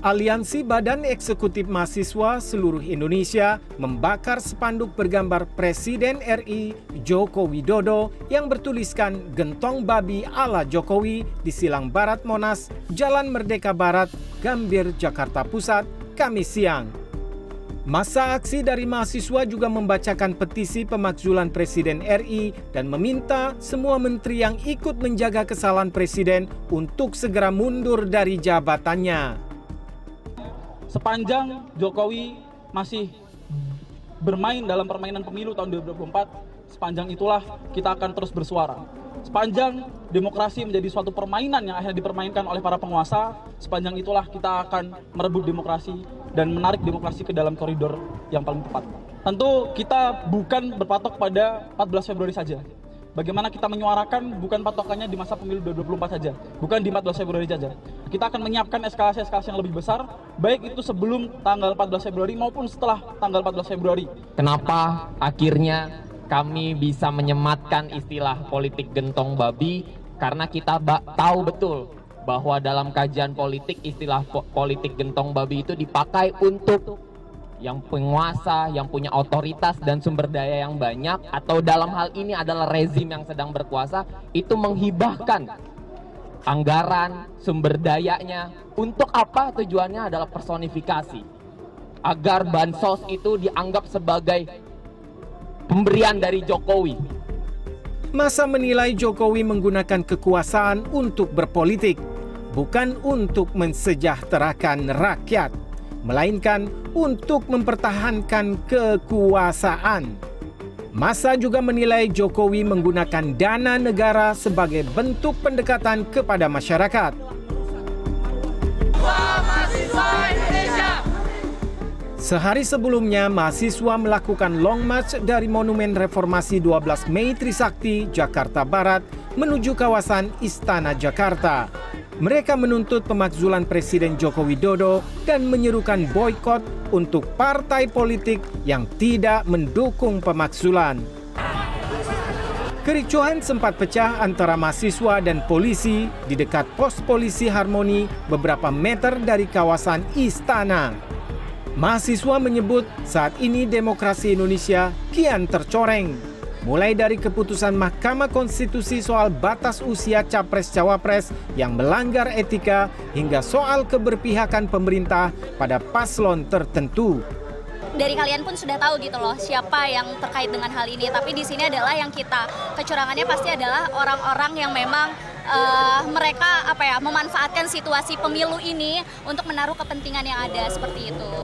Aliansi Badan Eksekutif Mahasiswa Seluruh Indonesia membakar spanduk bergambar Presiden RI Joko Widodo yang bertuliskan "Gentong Babi ala Jokowi" di Silang Barat Monas, Jalan Merdeka Barat, Gambir, Jakarta Pusat, Kamis siang. Massa aksi dari mahasiswa juga membacakan petisi pemakzulan Presiden RI dan meminta semua menteri yang ikut menjaga kesalahan Presiden untuk segera mundur dari jabatannya. Sepanjang Jokowi masih bermain dalam permainan pemilu tahun 2024, sepanjang itulah kita akan terus bersuara. Sepanjang demokrasi menjadi suatu permainan yang akhirnya dipermainkan oleh para penguasa, sepanjang itulah kita akan merebut demokrasi dan menarik demokrasi ke dalam koridor yang paling tepat. Tentu kita bukan berpatok pada 14 Februari saja. Bagaimana kita menyuarakan bukan patokannya di masa pemilu 2024 saja, bukan di 14 Februari saja. Kita akan menyiapkan eskalasi-eskalasi yang lebih besar, baik itu sebelum tanggal 14 Februari maupun setelah tanggal 14 Februari. Kenapa akhirnya kami bisa menyematkan istilah politik gentong babi? Karena kita tahu betul bahwa dalam kajian politik istilah politik gentong babi itu dipakai untuk yang penguasa, yang punya otoritas dan sumber daya yang banyak, atau dalam hal ini adalah rezim yang sedang berkuasa, itu menghibahkan anggaran, sumber dayanya. Untuk apa? Tujuannya adalah personifikasi, agar bansos itu dianggap sebagai pemberian dari Jokowi. Massa menilai Jokowi menggunakan kekuasaan untuk berpolitik, bukan untuk mensejahterakan rakyat, melainkan untuk mempertahankan kekuasaan. Massa juga menilai Jokowi menggunakan dana negara sebagai bentuk pendekatan kepada masyarakat. Sehari sebelumnya, mahasiswa melakukan long march dari Monumen Reformasi 12 Mei Trisakti, Jakarta Barat, menuju kawasan Istana Jakarta. Mereka menuntut pemakzulan Presiden Joko Widodo dan menyerukan boikot untuk partai politik yang tidak mendukung pemakzulan. Kericuhan sempat pecah antara mahasiswa dan polisi di dekat pos polisi Harmoni beberapa meter dari kawasan Istana. Mahasiswa menyebut saat ini demokrasi Indonesia kian tercoreng. Mulai dari keputusan Mahkamah Konstitusi soal batas usia Capres-Cawapres yang melanggar etika hingga soal keberpihakan pemerintah pada paslon tertentu. Dari kalian pun sudah tahu gitu loh siapa yang terkait dengan hal ini. Tapi di sini adalah yang kita kecurangannya pasti adalah orang-orang yang memang mereka memanfaatkan situasi pemilu ini untuk menaruh kepentingan yang ada seperti itu.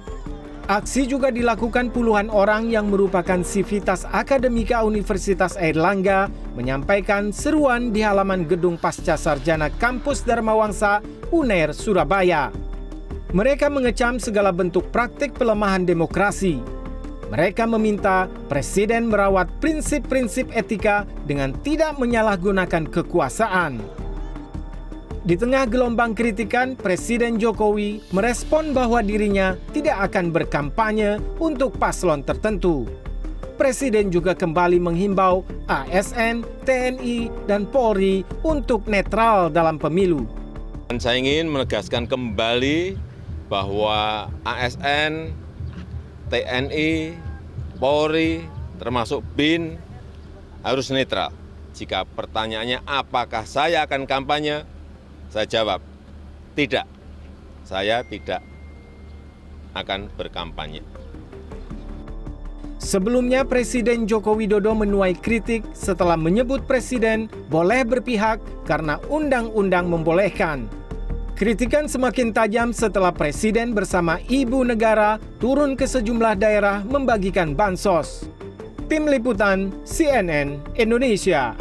Aksi juga dilakukan puluhan orang yang merupakan sivitas akademika Universitas Airlangga menyampaikan seruan di halaman gedung Pasca Sarjana Kampus Dharma Wangsa, UNER, Surabaya. Mereka mengecam segala bentuk praktik pelemahan demokrasi. Mereka meminta Presiden merawat prinsip-prinsip etika dengan tidak menyalahgunakan kekuasaan. Di tengah gelombang kritikan, Presiden Jokowi merespon bahwa dirinya tidak akan berkampanye untuk paslon tertentu. Presiden juga kembali menghimbau ASN, TNI, dan Polri untuk netral dalam pemilu. Saya ingin menegaskan kembali bahwa ASN, TNI, Polri, termasuk BIN harus netral. Jika pertanyaannya apakah saya akan kampanye, saya jawab, tidak. Saya tidak akan berkampanye. Sebelumnya, Presiden Joko Widodo menuai kritik setelah menyebut Presiden boleh berpihak karena undang-undang membolehkan. Kritikan semakin tajam setelah Presiden bersama Ibu Negara turun ke sejumlah daerah membagikan bansos. Tim Liputan CNN Indonesia.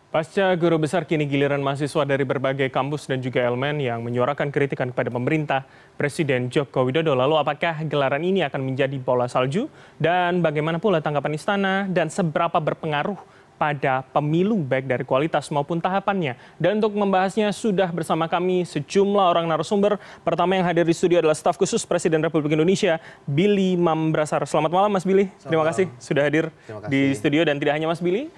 Pasca Guru Besar, kini giliran mahasiswa dari berbagai kampus dan juga elemen yang menyuarakan kritikan kepada pemerintah Presiden Joko Widodo. Lalu apakah gelaran ini akan menjadi bola salju? Dan bagaimana pula tanggapan istana dan seberapa berpengaruh pada pemilu baik dari kualitas maupun tahapannya. Dan untuk membahasnya sudah bersama kami sejumlah orang narasumber. Pertama yang hadir di studio adalah staf khusus Presiden Republik Indonesia, Billy Mambrasar. Selamat malam Mas Billy, terima kasih sudah hadir di studio. Dan tidak hanya Mas Billy,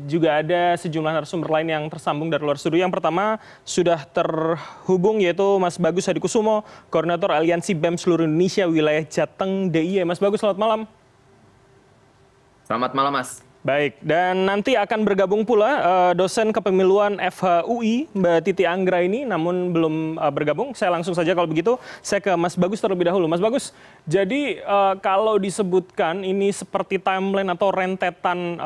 juga ada sejumlah narasumber lain yang tersambung dari luar studio. Yang pertama sudah terhubung yaitu Mas Bagus Hadikusumo, Koordinator Aliansi BEM Seluruh Indonesia Wilayah Jateng DIY. Mas Bagus, selamat malam. Selamat malam Mas. Baik, dan nanti akan bergabung pula dosen kepemiluan FHUI, Mbak Titi Anggraini, namun belum bergabung. Saya langsung saja kalau begitu, saya ke Mas Bagus terlebih dahulu. Mas Bagus, jadi kalau disebutkan ini seperti timeline atau rentetan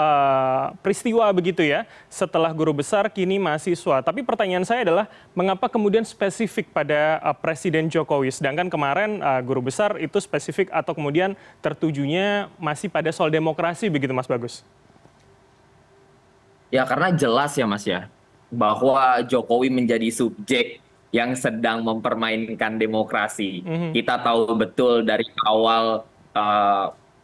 peristiwa begitu ya, setelah guru besar kini mahasiswa. Tapi pertanyaan saya adalah, mengapa kemudian spesifik pada Presiden Jokowi, sedangkan kemarin guru besar itu spesifik atau kemudian tertujunya masih pada soal demokrasi begitu Mas Bagus? Ya karena jelas ya Mas ya, bahwa Jokowi menjadi subjek yang sedang mempermainkan demokrasi. Kita tahu betul dari awal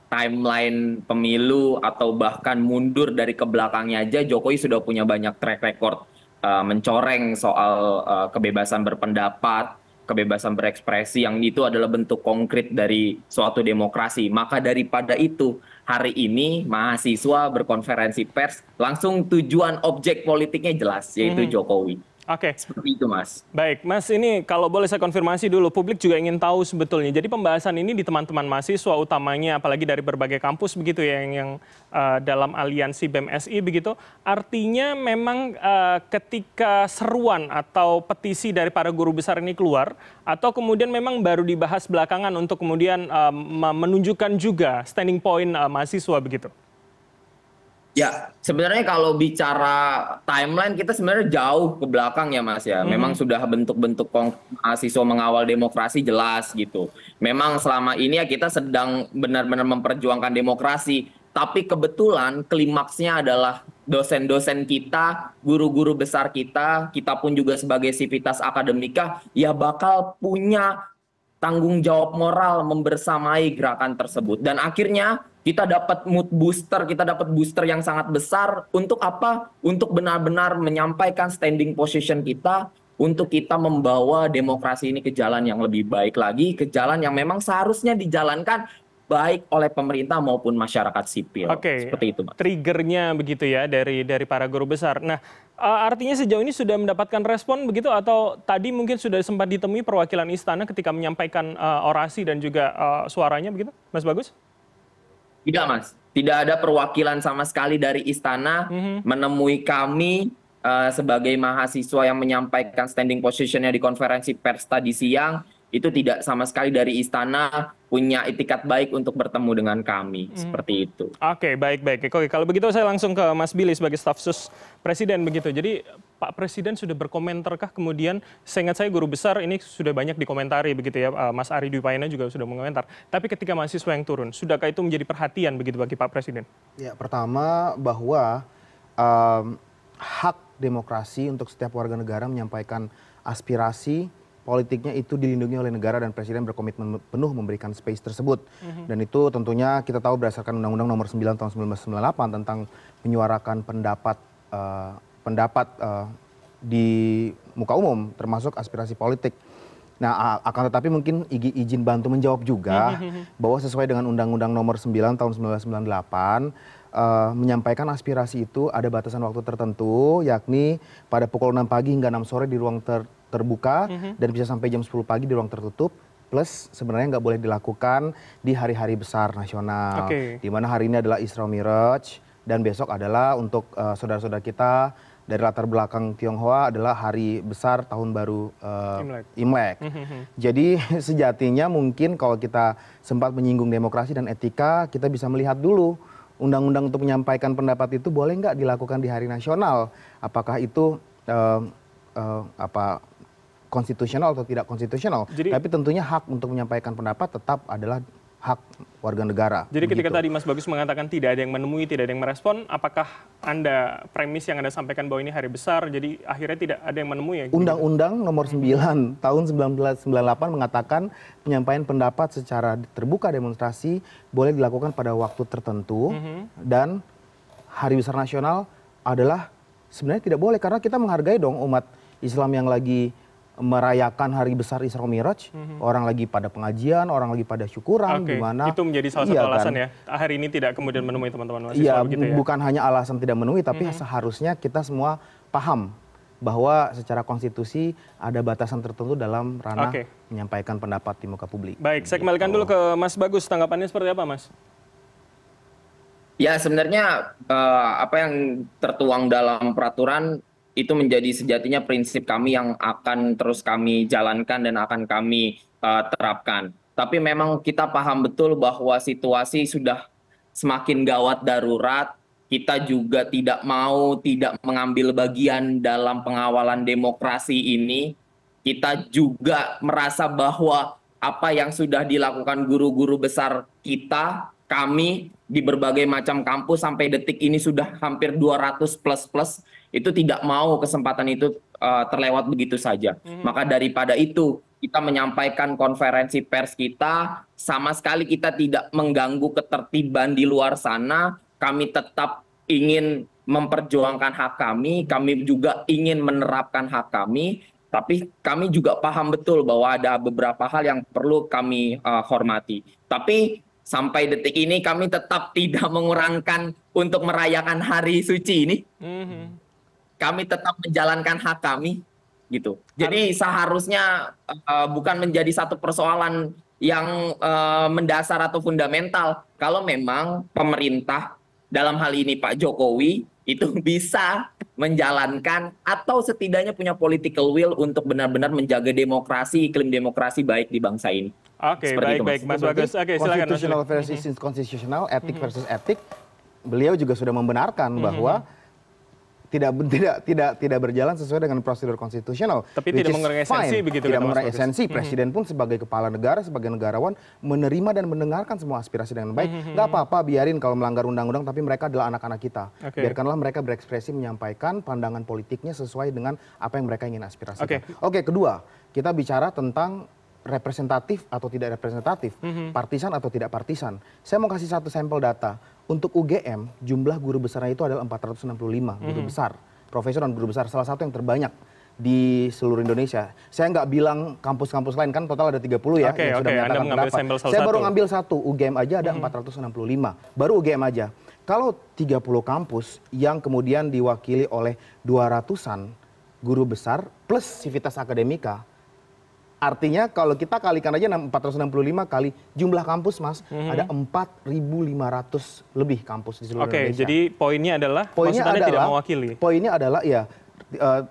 timeline pemilu atau bahkan mundur dari ke belakangnya aja, Jokowi sudah punya banyak track record mencoreng soal kebebasan berpendapat, kebebasan berekspresi, yang itu adalah bentuk konkret dari suatu demokrasi. Maka daripada itu, hari ini mahasiswa berkonferensi pers, langsung tujuan objek politiknya jelas, yaitu Jokowi. Oke. Seperti itu Mas. Baik, Mas, ini kalau boleh saya konfirmasi dulu, publik juga ingin tahu sebetulnya. Jadi pembahasan ini di teman-teman mahasiswa utamanya, apalagi dari berbagai kampus begitu ya, yang dalam aliansi BEM-SI begitu. Artinya memang ketika seruan atau petisi dari para guru besar ini keluar, atau kemudian memang baru dibahas belakangan untuk kemudian menunjukkan juga standing point mahasiswa begitu? Ya, sebenarnya kalau bicara timeline kita sebenarnya jauh ke belakang ya Mas ya. Memang sudah bentuk-bentuk mahasiswa mengawal demokrasi jelas gitu. Memang selama ini ya kita sedang benar-benar memperjuangkan demokrasi. Tapi kebetulan klimaksnya adalah dosen-dosen kita, guru-guru besar kita pun juga sebagai sivitas akademika ya bakal punya tanggung jawab moral membersamai gerakan tersebut. Dan akhirnya kita dapat mood booster, kita dapat booster yang sangat besar. Untuk apa? Untuk benar-benar menyampaikan standing position kita, untuk kita membawa demokrasi ini ke jalan yang lebih baik lagi, ke jalan yang memang seharusnya dijalankan baik oleh pemerintah maupun masyarakat sipil. Oke, seperti itu, Mas. Triggernya begitu ya dari para guru besar. Nah, artinya sejauh ini sudah mendapatkan respon begitu, atau tadi mungkin sudah sempat ditemui perwakilan istana ketika menyampaikan orasi dan juga suaranya begitu, Mas Bagus? Tidak Mas, tidak ada perwakilan sama sekali dari istana menemui kami sebagai mahasiswa yang menyampaikan standing positionnya di konferensi pers tadi siang. Itu tidak sama sekali dari istana punya itikat baik untuk bertemu dengan kami, seperti itu. Oke, baik. Oke, kalau begitu saya langsung ke Mas Billy sebagai staf sus Presiden begitu. Jadi Pak Presiden sudah berkomentarkah kemudian, seingat saya guru besar ini sudah banyak dikomentari begitu ya, Mas Ari Dwi Payana juga sudah mengomentar. Tapi ketika mahasiswa yang turun, sudahkah itu menjadi perhatian begitu bagi Pak Presiden? Ya, pertama bahwa hak demokrasi untuk setiap warga negara menyampaikan aspirasi politiknya itu dilindungi oleh negara, dan Presiden berkomitmen penuh memberikan space tersebut. Dan itu tentunya kita tahu berdasarkan Undang-Undang Nomor 9 Tahun 1998 tentang menyuarakan pendapat di muka umum, termasuk aspirasi politik. Nah, akan tetapi mungkin izin bantu menjawab juga bahwa sesuai dengan Undang-Undang Nomor 9 Tahun 1998, menyampaikan aspirasi itu ada batasan waktu tertentu, yakni pada pukul 6 pagi hingga 6 sore di ruang terbuka, dan bisa sampai jam 10 pagi di ruang tertutup, plus sebenarnya nggak boleh dilakukan di hari-hari besar nasional, di mana hari ini adalah Isra Miraj, dan besok adalah untuk saudara-saudara kita dari latar belakang Tionghoa adalah hari besar tahun baru Imlek. Jadi sejatinya mungkin kalau kita sempat menyinggung demokrasi dan etika, kita bisa melihat dulu undang-undang untuk menyampaikan pendapat itu boleh nggak dilakukan di hari nasional? Apakah itu konstitusional atau tidak konstitusional? Tapi tentunya hak untuk menyampaikan pendapat tetap adalah hak warga negara. Jadi ketika tadi Mas Bagus mengatakan tidak ada yang menemui, tidak ada yang merespon, apakah Anda premis yang Anda sampaikan bahwa ini hari besar, jadi akhirnya tidak ada yang menemui ya? Undang-Undang Nomor 9 Tahun 1998 mengatakan penyampaian pendapat secara terbuka demonstrasi boleh dilakukan pada waktu tertentu, dan Hari Besar Nasional adalah sebenarnya tidak boleh, karena kita menghargai dong umat Islam yang lagi merayakan Hari Besar Isra Mi'raj, orang lagi pada pengajian, orang lagi pada syukuran, Oke, gimana? itu menjadi salah satu alasan ya, hari ini tidak kemudian menemui teman-teman mahasiswa Iya, begitu ya? bukan hanya alasan tidak memenuhi, tapi seharusnya kita semua paham bahwa secara konstitusi ada batasan tertentu dalam ranah menyampaikan pendapat di muka publik. Baik, saya kembalikan dulu ke Mas Bagus, tanggapannya seperti apa, Mas? Ya, sebenarnya apa yang tertuang dalam peraturan itu menjadi sejatinya prinsip kami yang akan terus kami jalankan dan akan kami terapkan. Tapi memang kita paham betul bahwa situasi sudah semakin gawat darurat. Kita juga tidak mau tidak mengambil bagian dalam pengawalan demokrasi ini. Kita juga merasa bahwa apa yang sudah dilakukan guru-guru besar kita, kami di berbagai macam kampus sampai detik ini sudah hampir 200 plus, itu tidak mau kesempatan itu terlewat begitu saja. Maka daripada itu kita menyampaikan konferensi pers kita, sama sekali kita tidak mengganggu ketertiban di luar sana. Kami tetap ingin memperjuangkan hak kami juga ingin menerapkan hak kami, tapi kami juga paham betul bahwa ada beberapa hal yang perlu kami hormati. Tapi sampai detik ini kami tetap tidak mengurangkan untuk merayakan hari suci ini. Kami tetap menjalankan hak kami, gitu. Jadi seharusnya bukan menjadi satu persoalan yang mendasar atau fundamental. Kalau memang pemerintah dalam hal ini Pak Jokowi itu bisa menjalankan atau setidaknya punya political will untuk benar-benar menjaga demokrasi, iklim demokrasi baik di bangsa ini. Oke, baik, Mas Bagus. Oke, silakan. Konstitusional versus konstitusional, etik versus etik. Beliau juga sudah membenarkan bahwa tidak berjalan sesuai dengan prosedur konstitusional. Tapi tidak mengurangi esensi begitu. Tidak mengurangi esensi. Presiden pun sebagai kepala negara, sebagai negarawan menerima dan mendengarkan semua aspirasi dengan baik. Nggak apa-apa, biarin kalau melanggar undang-undang, tapi mereka adalah anak-anak kita. Biarkanlah mereka berekspresi, menyampaikan pandangan politiknya sesuai dengan apa yang mereka ingin aspirasikan. Oke, kedua, kita bicara tentang representatif atau tidak representatif, partisan atau tidak partisan. Saya mau kasih satu sampel data. Untuk UGM, jumlah guru besarnya itu adalah 465 guru besar, profesor dan guru besar, salah satu yang terbanyak di seluruh Indonesia. Saya nggak bilang kampus-kampus lain, kan total ada 30 ya yang sudah menyatakan pendapat. Saya baru ngambil satu, UGM aja ada 465, baru UGM aja. Kalau 30 kampus yang kemudian diwakili oleh 200-an guru besar plus sivitas akademika, artinya kalau kita kalikan aja 465 kali jumlah kampus, Mas, ada 4.500 lebih kampus di seluruh Indonesia. Jadi poinnya adalah tidak mewakili. Poinnya adalah ya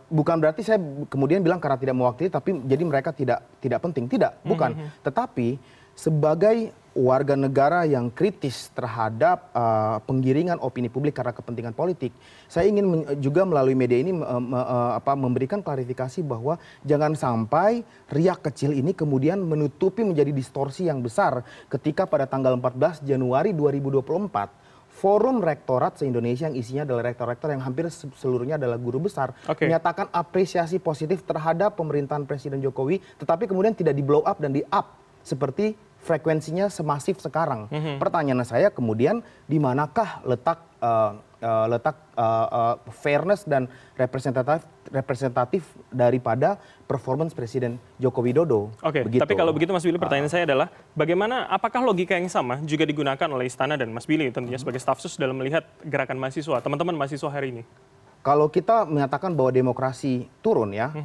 bukan berarti saya kemudian bilang karena tidak mewakili tapi jadi mereka tidak penting. Tidak, bukan. Tetapi sebagai warga negara yang kritis terhadap penggiringan opini publik karena kepentingan politik, saya ingin juga melalui media ini memberikan klarifikasi bahwa jangan sampai riak kecil ini kemudian menutupi menjadi distorsi yang besar ketika pada tanggal 14 Januari 2024 Forum Rektorat se-Indonesia yang isinya adalah rektor-rektor yang hampir seluruhnya adalah guru besar menyatakan apresiasi positif terhadap pemerintahan Presiden Jokowi, tetapi kemudian tidak di-blow up dan di-up seperti frekuensinya semasif sekarang. Pertanyaan saya kemudian di manakah letak fairness dan representatif daripada performance Presiden Joko Widodo. Tapi kalau begitu Mas Billy, pertanyaan saya adalah bagaimana, apakah logika yang sama juga digunakan oleh Istana dan Mas Billy tentunya sebagai staf sus dalam melihat gerakan mahasiswa, teman-teman mahasiswa hari ini? Kalau kita menyatakan bahwa demokrasi turun ya,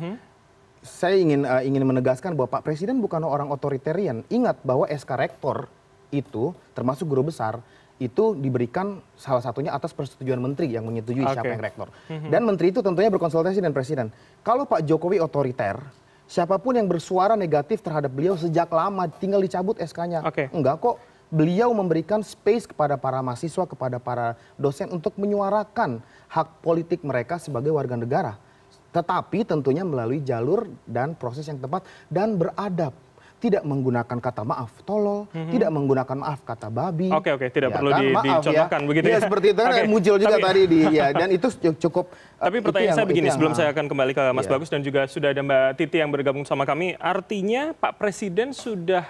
saya ingin menegaskan bahwa Pak Presiden bukan orang otoritarian. Ingat bahwa SK Rektor itu termasuk guru besar itu diberikan salah satunya atas persetujuan menteri yang menyetujui siapa yang rektor. Dan menteri itu tentunya berkonsultasi dengan presiden. Kalau Pak Jokowi otoriter, siapapun yang bersuara negatif terhadap beliau sejak lama tinggal dicabut SK-nya. Enggak kok. Beliau memberikan space kepada para mahasiswa, kepada para dosen untuk menyuarakan hak politik mereka sebagai warga negara. Tetapi tentunya melalui jalur dan proses yang tepat dan beradab. Tidak menggunakan kata maaf tolol, tidak menggunakan maaf kata babi. Tidak perlu dicontohkan begitu ya. Seperti itu kan muncul juga tadi dan itu cukup. Tapi pertanyaan saya begini, sebelum saya akan kembali ke Mas Bagus dan juga sudah ada Mbak Titi yang bergabung sama kami. Artinya Pak Presiden sudah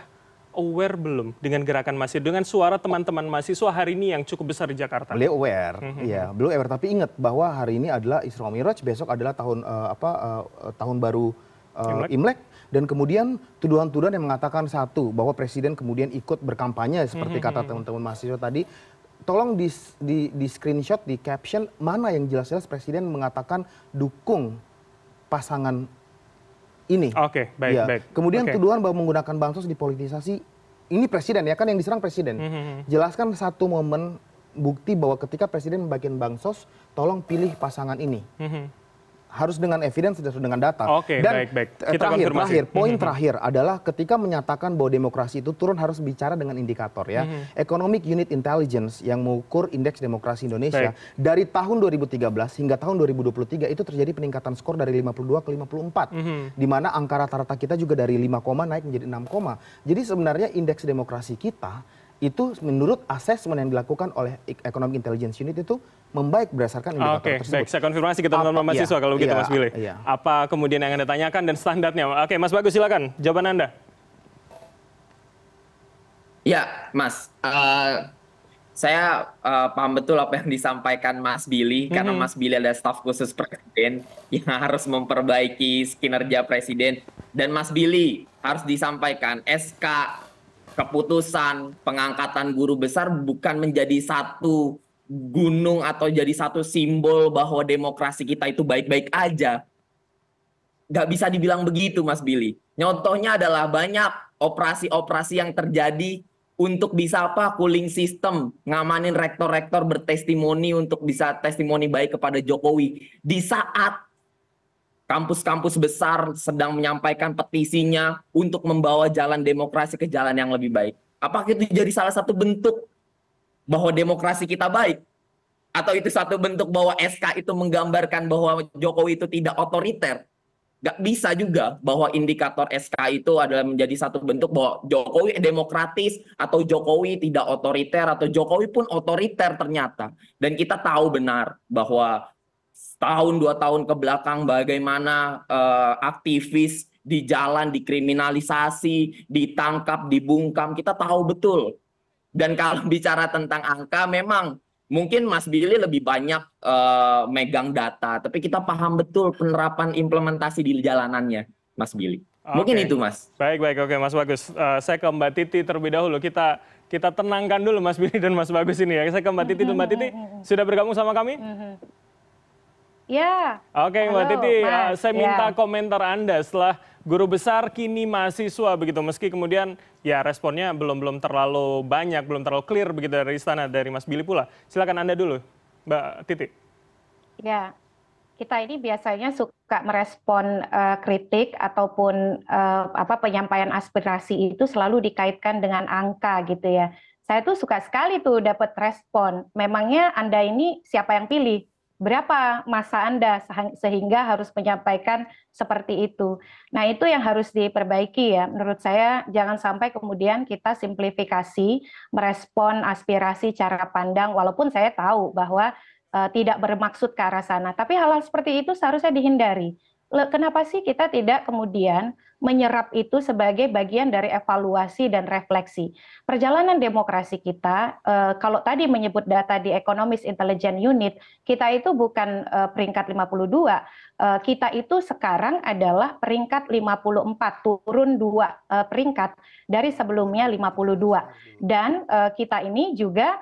aware belum dengan gerakan mahasiswa, dengan suara teman-teman mahasiswa hari ini yang cukup besar di Jakarta? Beliau aware, ya, beliau aware. Tapi ingat bahwa hari ini adalah Isra Miraj, besok adalah tahun baru Imlek. Dan kemudian tuduhan-tuduhan yang mengatakan satu, bahwa presiden kemudian ikut berkampanye seperti kata teman-teman mahasiswa tadi. Tolong di screenshot, di caption, mana yang jelas-jelas presiden mengatakan dukung pasangan ini. Oke, baik, ya. baik. Kemudian tuduhan bahwa menggunakan bansos dipolitisasi, ini presiden ya kan yang diserang presiden. Jelaskan satu momen bukti bahwa ketika presiden membagikan bansos, tolong pilih pasangan ini. Harus dengan evidence dan dengan data. Oke, dan baik. Kita konfirmasi. Poin terakhir adalah ketika menyatakan bahwa demokrasi itu turun harus bicara dengan indikator ya. Economic Unit Intelligence yang mengukur indeks demokrasi Indonesia dari tahun 2013 hingga tahun 2023 itu terjadi peningkatan skor dari 52 ke 54. Di mana angka rata-rata kita juga dari 5, naik menjadi 6. Jadi sebenarnya indeks demokrasi kita itu menurut asesmen yang dilakukan oleh Economic Intelligence Unit itu membaik berdasarkan indikator tersebut. Baik, saya konfirmasi ke teman-teman mahasiswa kalau begitu Mas Billy. Apa kemudian yang Anda tanyakan dan standarnya? Oke, Mas Bagus silakan jawaban Anda. Ya, Mas. Saya paham betul apa yang disampaikan Mas Billy, karena Mas Billy adalah staf khusus presiden yang harus memperbaiki kinerja presiden. Dan Mas Billy harus disampaikan SK keputusan pengangkatan guru besar bukan menjadi satu gunung atau jadi satu simbol bahwa demokrasi kita itu baik-baik aja. Nggak bisa dibilang begitu, Mas Billy. Contohnya adalah banyak operasi-operasi yang terjadi untuk bisa cooling system, ngamanin rektor-rektor bertestimoni untuk bisa testimoni baik kepada Jokowi. Di saat kampus-kampus besar sedang menyampaikan petisinya untuk membawa jalan demokrasi ke jalan yang lebih baik. Apakah itu jadi salah satu bentuk bahwa demokrasi kita baik? Atau itu satu bentuk bahwa SK itu menggambarkan bahwa Jokowi itu tidak otoriter? Nggak bisa juga bahwa indikator SK itu adalah menjadi satu bentuk bahwa Jokowi demokratis atau Jokowi tidak otoriter atau Jokowi pun otoriter ternyata. Dan kita tahu benar bahwa tahun 2 tahun ke belakang bagaimana aktivis di jalan dikriminalisasi, ditangkap, dibungkam, kita tahu betul. Dan kalau bicara tentang angka, memang mungkin Mas Billy lebih banyak megang data, tapi kita paham betul penerapan implementasi di jalanannya, Mas Billy. Mungkin itu, Mas. Baik, oke, Mas Bagus. Saya ke Mbak Titi terlebih dahulu. Kita tenangkan dulu Mas Billy dan Mas Bagus ini ya. Saya ke Mbak Titi dulu. Mbak Titi sudah bergabung sama kami? Ya. Oke, Mbak Titi, saya minta komentar Anda setelah guru besar kini mahasiswa begitu, meski kemudian ya responnya belum terlalu banyak, belum terlalu clear begitu dari istana, dari Mas Billy pula. Silakan Anda dulu, Mbak Titi. Ya, kita ini biasanya suka merespon kritik ataupun penyampaian aspirasi itu selalu dikaitkan dengan angka gitu ya. Saya tuh suka sekali tuh dapat respon. Memangnya Anda ini siapa yang pilih? Berapa masa Anda sehingga harus menyampaikan seperti itu. Nah, itu yang harus diperbaiki ya. Menurut saya jangan sampai kemudian kita simplifikasi merespon aspirasi cara pandang, walaupun saya tahu bahwa tidak bermaksud ke arah sana. Tapi hal-hal seperti itu seharusnya dihindari. Kenapa sih kita tidak kemudian menyerap itu sebagai bagian dari evaluasi dan refleksi? Perjalanan demokrasi kita, kalau tadi menyebut data di Economic Intelligence Unit, kita itu bukan peringkat 52, kita itu sekarang adalah peringkat 54, turun 2 peringkat dari sebelumnya 52. Dan kita ini juga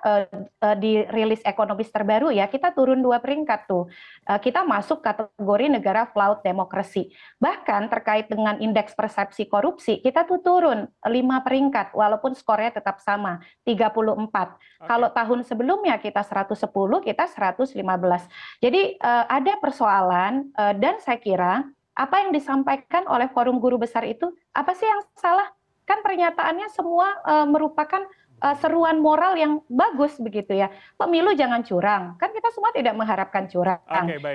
di rilis ekonomis terbaru ya, kita turun 2 peringkat tuh. Kita masuk kategori negara flawed democracy. Bahkan terkait dengan indeks persepsi korupsi, kita tuh turun 5 peringkat, walaupun skornya tetap sama, 34. Kalau tahun sebelumnya kita 110, kita 115. Jadi ada persoalan dan saya kira apa yang disampaikan oleh Forum Guru Besar itu, apa sih yang salah? Kan pernyataannya semua merupakan seruan moral yang bagus begitu ya. Pemilu jangan curang, kan kita semua tidak mengharapkan curang.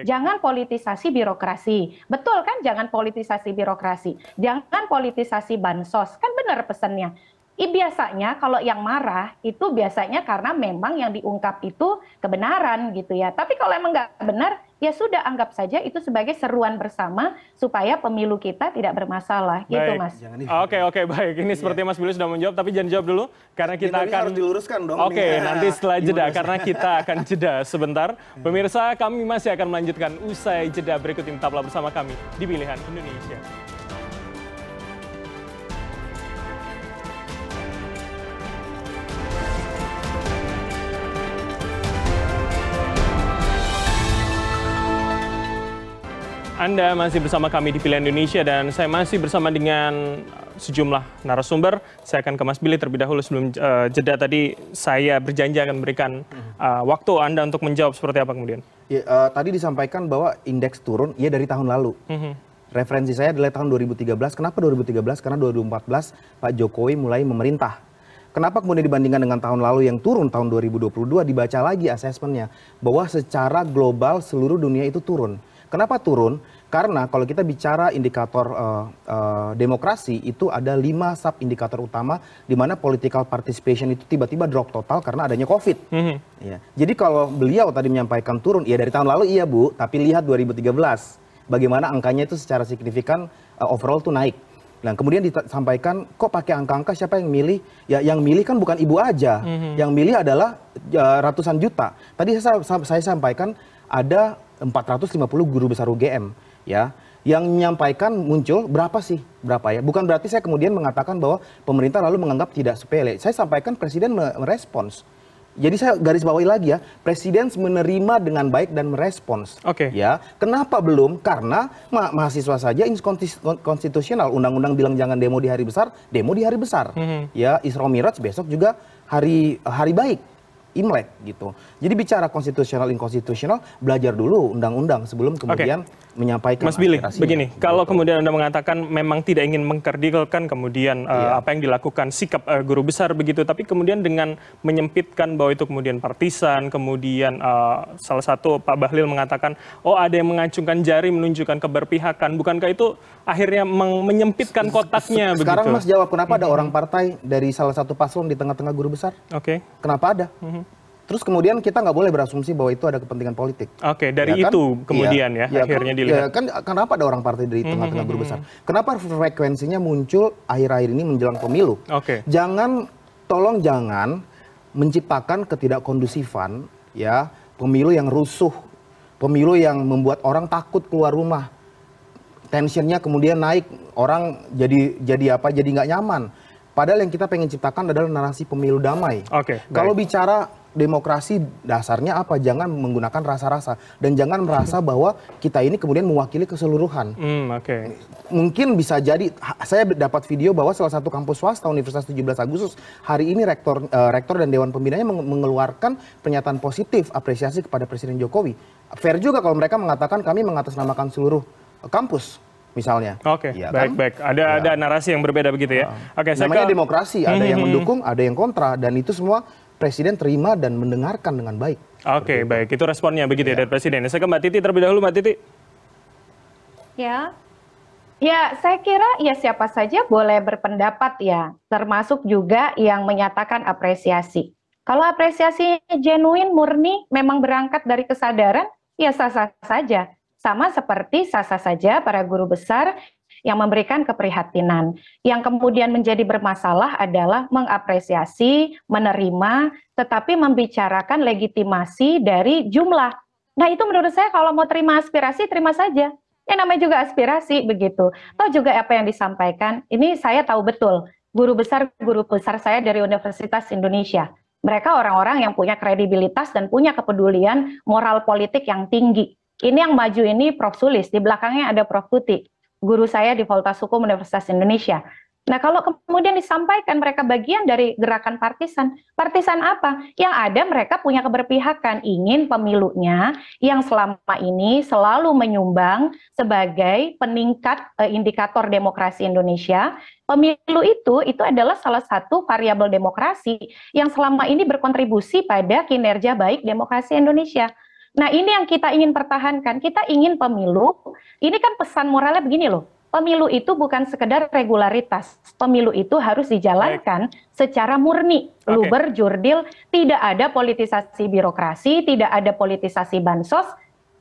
Jangan politisasi birokrasi, betul kan? Jangan politisasi birokrasi, jangan politisasi bansos, kan benar pesannya. Biasanya kalau yang marah itu biasanya karena memang yang diungkap itu kebenaran gitu ya. Tapi kalau emang nggak benar, ya sudah anggap saja itu sebagai seruan bersama supaya pemilu kita tidak bermasalah, gitu Baik. Mas. Oke, baik. Ini seperti Mas Billy sudah menjawab, tapi jangan jawab dulu karena kita akan harus diluruskan dong. Oke, nanti setelah jeda karena kita akan jeda sebentar. Pemirsa, kami masih akan melanjutkan usai jeda berikut ini. Tetaplah bersama kami di Pilihan Indonesia. Anda masih bersama kami di Pilihan Indonesia dan saya masih bersama dengan sejumlah narasumber. Saya akan ke Mas Billy terlebih dahulu sebelum jeda tadi saya berjanji akan memberikan waktu Anda untuk menjawab seperti apa kemudian. Ya, tadi disampaikan bahwa indeks turun ya dari tahun lalu. Referensi saya adalah tahun 2013. Kenapa 2013? Karena 2014 Pak Jokowi mulai memerintah. Kenapa kemudian dibandingkan dengan tahun lalu yang turun tahun 2022 dibaca lagi asesmennya bahwa secara global seluruh dunia itu turun. Kenapa turun? Karena kalau kita bicara indikator demokrasi itu ada 5 sub indikator utama di mana political participation itu tiba-tiba drop total karena adanya COVID. Ya. Jadi kalau beliau tadi menyampaikan turun, ya dari tahun lalu iya Bu, tapi lihat 2013 bagaimana angkanya itu secara signifikan overall tuh naik. Nah kemudian disampaikan kok pakai angka-angka siapa yang milih? Ya yang milih kan bukan ibu aja, yang milih adalah ratusan juta. Tadi saya sampaikan ada 450 guru besar UGM ya yang menyampaikan muncul berapa ya, bukan berarti saya kemudian mengatakan bahwa pemerintah lalu menganggap tidak sepele. Saya sampaikan presiden merespons. Jadi saya garis bawahi lagi ya, presiden menerima dengan baik dan merespons. Ya, kenapa belum? Karena mahasiswa saja inkonstitusional. Undang-undang bilang jangan demo di hari besar, demo di hari besar. Ya, Isra Miraj besok juga hari baik. Imlek gitu. Jadi bicara konstitusional inkonstitusional, belajar dulu undang-undang sebelum kemudian menyampaikan. Mas Billy, begini, kalau kemudian Anda mengatakan memang tidak ingin mengkerdilkan kemudian apa yang dilakukan sikap guru besar begitu, tapi kemudian dengan menyempitkan bahwa itu kemudian partisan, kemudian salah satu Pak Bahlil mengatakan, oh ada yang mengacungkan jari menunjukkan keberpihakan, bukankah itu akhirnya menyempitkan kotaknya begitu? Sekarang Mas jawab, kenapa ada orang partai dari salah satu paslon di tengah-tengah guru besar? Kenapa ada? Terus kemudian kita nggak boleh berasumsi bahwa itu ada kepentingan politik. Dari ya kan? Itu kemudian akhirnya dilihat. Kan kenapa ada orang partai dari tengah-tengah guru besar? Kenapa frekuensinya muncul akhir-akhir ini menjelang pemilu? Tolong jangan menciptakan ketidakkondusifan ya, pemilu yang rusuh, pemilu yang membuat orang takut keluar rumah. Tensionnya kemudian naik, orang jadi nggak nyaman. Padahal yang kita pengen ciptakan adalah narasi pemilu damai. Kalau bicara demokrasi dasarnya apa? Jangan menggunakan rasa-rasa dan jangan merasa bahwa kita ini kemudian mewakili keseluruhan. Mungkin bisa jadi, saya dapat video bahwa salah satu kampus swasta Universitas 17 Agustus hari ini rektor dan dewan pembinanya mengeluarkan pernyataan positif apresiasi kepada Presiden Jokowi. Fair juga kalau mereka mengatakan kami mengatasnamakan seluruh kampus. Misalnya. Ya, baik. Ada narasi yang berbeda begitu ya. Namanya demokrasi, ada yang mendukung, ada yang kontra, dan itu semua Presiden terima dan mendengarkan dengan baik. Baik. Itu responnya begitu ya dari Presiden. Saya ke Mbak Titi terlebih dahulu, Mbak Titi. Ya, saya kira ya siapa saja boleh berpendapat ya, termasuk juga yang menyatakan apresiasi. Kalau apresiasi genuine, murni, memang berangkat dari kesadaran, ya sah-sah saja. Sama seperti sah-sah saja para guru besar yang memberikan keprihatinan. Yang kemudian menjadi bermasalah adalah mengapresiasi, menerima, tetapi membicarakan legitimasi dari jumlah. Nah itu menurut saya kalau mau terima aspirasi, terima saja. Ya namanya juga aspirasi begitu. Toh juga apa yang disampaikan, ini saya tahu betul. Guru besar saya dari Universitas Indonesia. Mereka orang-orang yang punya kredibilitas dan punya kepedulian moral politik yang tinggi. Ini yang maju ini Prof. Sulis, di belakangnya ada Prof. Tuti, guru saya di Fakultas Hukum Universitas Indonesia. Nah kalau kemudian disampaikan mereka bagian dari gerakan partisan apa? Yang ada mereka punya keberpihakan, ingin pemilunya yang selama ini selalu menyumbang sebagai peningkat indikator demokrasi Indonesia. Pemilu itu adalah salah satu variabel demokrasi yang selama ini berkontribusi pada kinerja baik demokrasi Indonesia. Nah ini yang kita ingin pertahankan, kita ingin pemilu, ini kan pesan moralnya begini loh, pemilu itu bukan sekedar regularitas, pemilu itu harus dijalankan secara murni, luber, jurdil, tidak ada politisasi birokrasi, tidak ada politisasi bansos,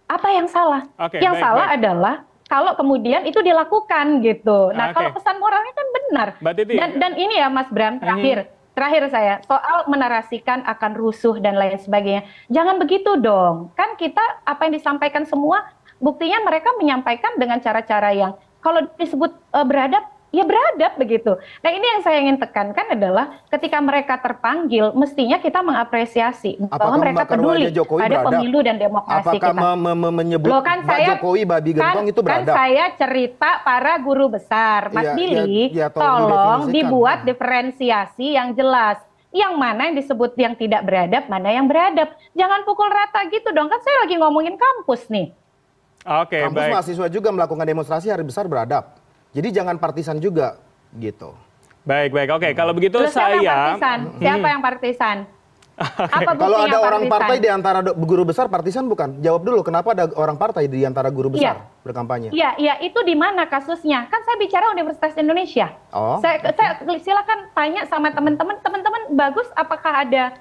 Apa yang salah? Oke, Yang baik, salah baik. adalah kalau kemudian itu dilakukan gitu. Nah, Oke. kalau pesan moralnya kan benar. Mbak Titi. Dan ini ya Mas Bram, terakhir saya soal menarasikan akan rusuh dan lain sebagainya. Jangan begitu dong. Kan kita apa yang disampaikan semua buktinya mereka menyampaikan dengan cara-cara yang kalau disebut beradab, ya beradab begitu. Nah, ini yang saya ingin tekankan adalah ketika mereka terpanggil, mestinya kita mengapresiasi bahwa mereka peduli pada pemilu dan demokrasi kita. Apakah menyebut Loh, kan Pak Jokowi babi gentong itu beradab? Kan saya cerita para guru besar, Mas Billy, tolong dibuat diferensiasi yang jelas. Yang mana yang disebut yang tidak beradab, mana yang beradab. Jangan pukul rata gitu dong, kan saya lagi ngomongin kampus nih. Oke, Kampus baik. mahasiswa juga melakukan demonstrasi hari besar beradab. Jadi jangan partisan juga gitu. Baik, baik. Oke, kalau begitu Terus siapa yang saya partisan? Siapa yang partisan? Apa Kalau buktinya ada orang partisan? partai di antara guru besar partisan bukan? Jawab dulu, kenapa ada orang partai di antara guru besar Iya. berkampanye? Iya, itu di mana kasusnya? Kan saya bicara Universitas Indonesia. Oh. Saya silakan tanya sama teman-teman. Teman-teman bagus apakah ada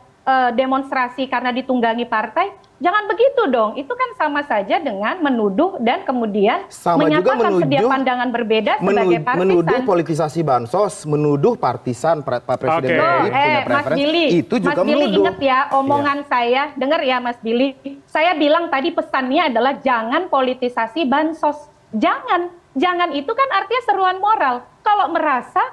demonstrasi karena ditunggangi partai? Jangan begitu dong. Itu kan sama saja dengan menuduh dan kemudian Sama juga menyatakan sedia pandangan berbeda sebagai partisan. Menuduh politisasi bansos, menuduh partisan Pak Presiden Jokowi punya Mas preferensi. Billy, Itu juga Mas Billy menuduh. ingat ya omongan saya, dengar ya Mas Billy. Saya bilang tadi pesannya adalah jangan politisasi bansos. Jangan itu kan artinya seruan moral. Kalau merasa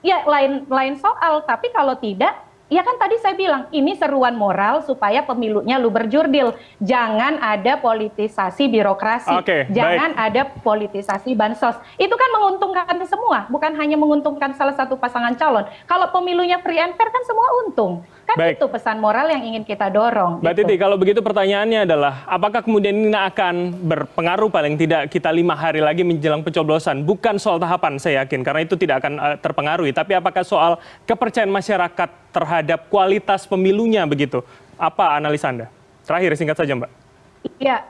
ya lain soal, tapi kalau tidak ya kan tadi saya bilang, ini seruan moral supaya pemilunya luber jurdil. Jangan ada politisasi birokrasi. Oke, Jangan ada politisasi bansos. Itu kan menguntungkan semua, bukan hanya menguntungkan salah satu pasangan calon. Kalau pemilunya free and fair kan semua untung. Kan Baik. itu pesan moral yang ingin kita dorong. Mbak gitu. Titi, kalau begitu pertanyaannya adalah, apakah kemudian ini akan berpengaruh paling tidak kita 5 hari lagi menjelang pencoblosan? Bukan soal tahapan, saya yakin, karena itu tidak akan terpengaruhi. Tapi apakah soal kepercayaan masyarakat terhadap kualitas pemilunya begitu? Apa analisa Anda? Terakhir, singkat saja Mbak. Ya,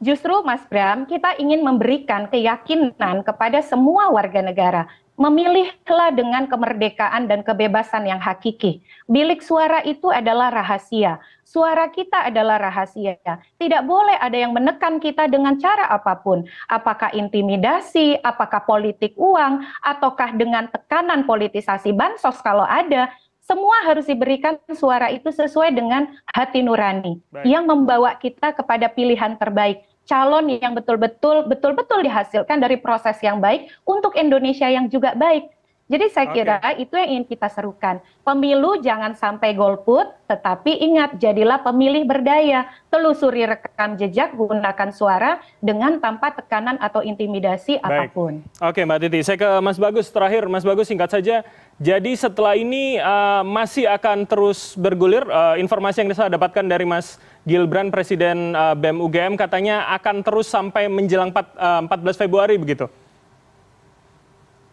justru Mas Bram, kita ingin memberikan keyakinan kepada semua warga negara. Memilihlah dengan kemerdekaan dan kebebasan yang hakiki. Bilik suara itu adalah rahasia. Suara kita adalah rahasia. Tidak boleh ada yang menekan kita dengan cara apapun. Apakah intimidasi, apakah politik uang, ataukah dengan tekanan politisasi bansos kalau ada. Semua harus diberikan suara itu sesuai dengan hati nurani. Yang membawa kita kepada pilihan terbaik. Calon yang betul-betul dihasilkan dari proses yang baik untuk Indonesia yang juga baik. Jadi saya kira itu yang ingin kita serukan. Pemilu jangan sampai golput, tetapi ingat jadilah pemilih berdaya. Telusuri rekam jejak, gunakan suara dengan tanpa tekanan atau intimidasi apapun. Oke Mbak Titi, saya ke Mas Bagus terakhir. Mas Bagus singkat saja. Jadi setelah ini masih akan terus bergulir. Informasi yang saya dapatkan dari Mas Gilbran, Presiden BEM UGM, katanya akan terus sampai menjelang 14 Februari begitu.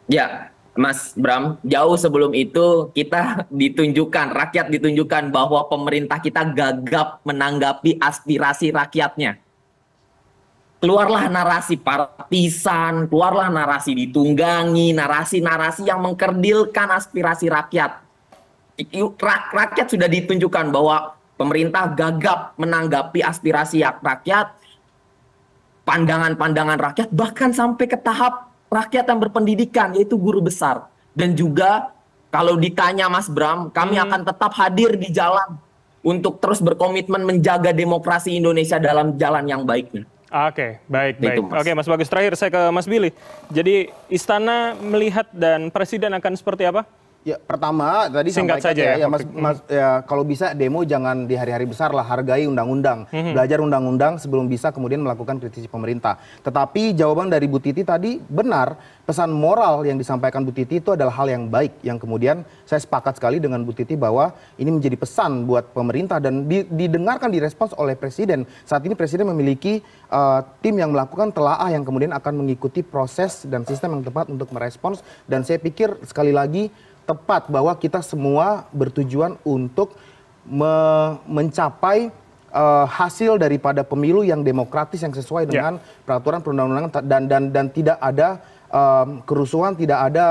Ya, Mas Bram, jauh sebelum itu kita rakyat ditunjukkan bahwa pemerintah kita gagap menanggapi aspirasi rakyatnya. Keluarlah narasi partisan, keluarlah narasi ditunggangi, narasi-narasi yang mengkerdilkan aspirasi rakyat. Rakyat sudah ditunjukkan bahwa pemerintah gagap menanggapi aspirasi rakyat, pandangan-pandangan rakyat, bahkan sampai ke tahap rakyat yang berpendidikan, yaitu guru besar. Dan juga kalau ditanya Mas Bram, kami akan tetap hadir di jalan untuk terus berkomitmen menjaga demokrasi Indonesia dalam jalan yang baiknya. Oke, baik. Itu, Mas. Oke, Mas Bagus. Terakhir saya ke Mas Billy. Jadi Istana melihat dan Presiden akan seperti apa? Ya, pertama tadi Singkat sampaikan saja ya, Mas, kalau bisa demo jangan di hari-hari besar lah, hargai undang-undang, belajar undang-undang sebelum bisa kemudian melakukan kritisi pemerintah. Tetapi jawaban dari Bu Titi tadi benar, pesan moral yang disampaikan Bu Titi itu adalah hal yang baik, yang kemudian saya sepakat sekali dengan Bu Titi bahwa ini menjadi pesan buat pemerintah dan didengarkan, direspons oleh Presiden. Saat ini Presiden memiliki tim yang melakukan telaah yang kemudian akan mengikuti proses dan sistem yang tepat untuk merespons, dan saya pikir sekali lagi tepat bahwa kita semua bertujuan untuk mencapai hasil daripada pemilu yang demokratis yang sesuai dengan peraturan perundang-undangan dan tidak ada kerusuhan, tidak ada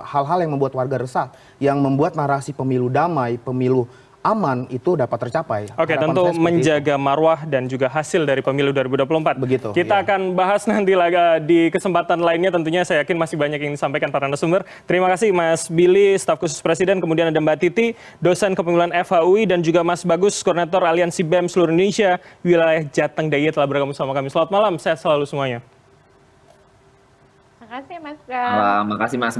hal-hal yang membuat warga resah, yang membuat narasi pemilu damai, pemilu aman itu dapat tercapai. Oke, Harapan tentu saya seperti menjaga marwah dan juga hasil dari pemilu 2024. Begitu, Kita iya. akan bahas nanti lagi di kesempatan lainnya, tentunya saya yakin masih banyak yang disampaikan para narasumber. Terima kasih Mas Billy, staf khusus Presiden, kemudian ada Mbak Titi, dosen kepemiluan FHUI, dan juga Mas Bagus, koordinator Aliansi BEM seluruh Indonesia, wilayah Jateng Daya, telah bergabung sama kami. Selamat malam, sehat selalu semuanya. Terima kasih Mas. Makasih Mas.